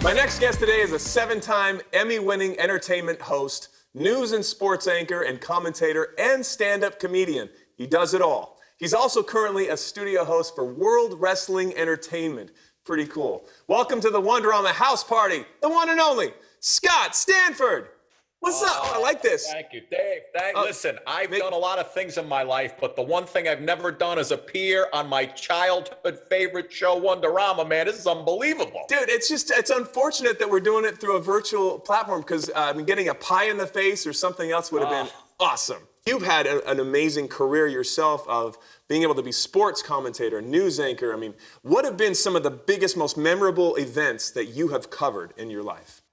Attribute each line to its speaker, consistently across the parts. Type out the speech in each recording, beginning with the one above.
Speaker 1: My next guest today is a 7-time Emmy-winning entertainment host, news and sports anchor and commentator, and stand-up comedian. He does it all. He's also currently a studio host for World Wrestling Entertainment. Pretty cool. Welcome to the Wonderama House Party, the one and only Scott Stanford. What's up? I like this.
Speaker 2: Thank you, Dave. Listen, I've done a lot of things in my life, but the one thing I've never done is appear on my childhood favorite show, Wonderama, man. This is unbelievable.
Speaker 1: Dude, it's unfortunate that we're doing it through a virtual platform because getting a pie in the face or something else would have been awesome. You've had an amazing career yourself of being able to be sports commentator, news anchor. I mean, what have been some of the biggest, most memorable events that you have covered in your life?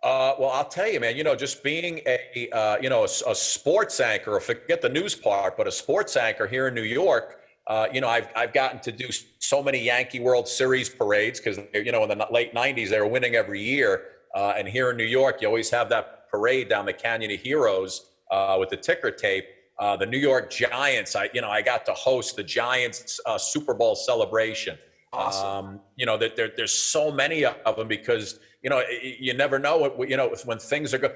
Speaker 2: Well, I'll tell you, man, just being a sports anchor, or forget the news part, but a sports anchor here in New York, I've gotten to do so many Yankee World Series parades because, in the late 90s, they were winning every year. And here in New York, you always have that parade down the Canyon of Heroes with the ticker tape. The New York Giants, I got to host the Giants Super Bowl celebration.
Speaker 1: Awesome.
Speaker 2: There's so many of them because, you never know when things are good,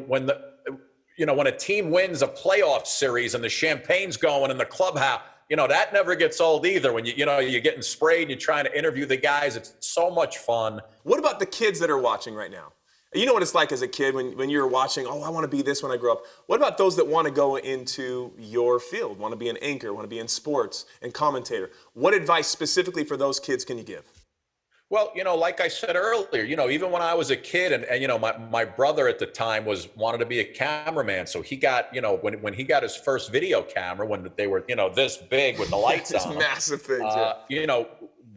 Speaker 2: when a team wins a playoff series and the champagne's going in the clubhouse, that never gets old either. When you're getting sprayed and you're trying to interview the guys, it's so much fun.
Speaker 1: What about the kids that are watching right now? You know what it's like as a kid when you're watching, I want to be this when I grow up. What about those that want to go into your field, want to be an anchor, want to be in sports and commentator? What advice specifically for those kids can you give?
Speaker 2: Well, like I said earlier, even when I was a kid and my brother at the time wanted to be a cameraman. So he got, when he got his first video camera, when they were, this big with the lights on them,
Speaker 1: massive things,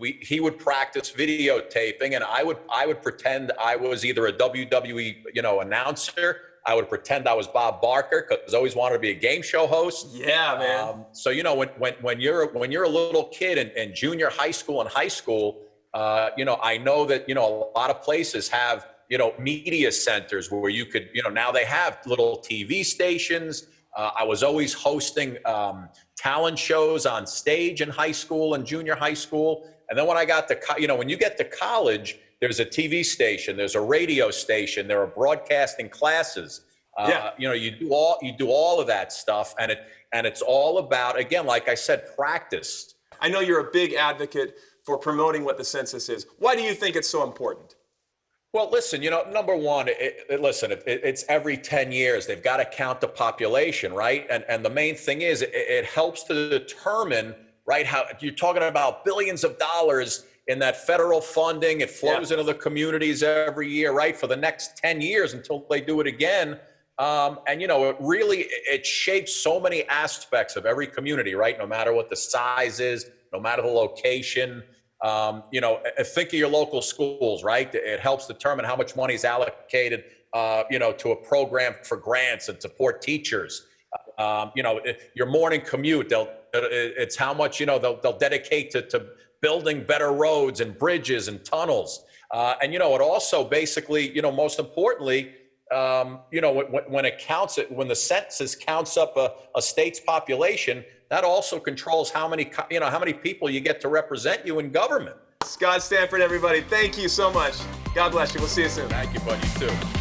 Speaker 2: he would practice videotaping, and I would pretend I was either a WWE, announcer. I would pretend I was Bob Barker because I always wanted to be a game show host.
Speaker 1: Yeah, man.
Speaker 2: So when you're a little kid in junior high school and high school, I know that a lot of places have media centers where you could now they have little TV stations. I was always hosting talent shows on stage in high school and junior high school. And then when I got to, when you get to college, there's a TV station, there's a radio station, there are broadcasting classes. You do all of that stuff, and it's all about, again, like I said, practice.
Speaker 1: I know you're a big advocate for promoting what the census is. Why do you think it's so important?
Speaker 2: Well, listen, number one, it's every 10 years. They've got to count the population, right? And the main thing is it helps to determine, right, how you're talking about billions of dollars in that federal funding. It flows into the communities every year, right, for the next 10 years until they do it again. It shapes so many aspects of every community, right? No matter what the size is, no matter the location. Think of your local schools, right? It helps determine how much money is allocated, to a program for grants and support teachers. Your morning commute, it's how much, they'll dedicate to building better roads and bridges and tunnels. It also basically, most importantly, when the census counts up a state's population, that also controls how many people you get to represent you in government.
Speaker 1: Scott Stanford, everybody, thank you so much. God bless you. We'll see you soon.
Speaker 2: Thank you, bud. You too.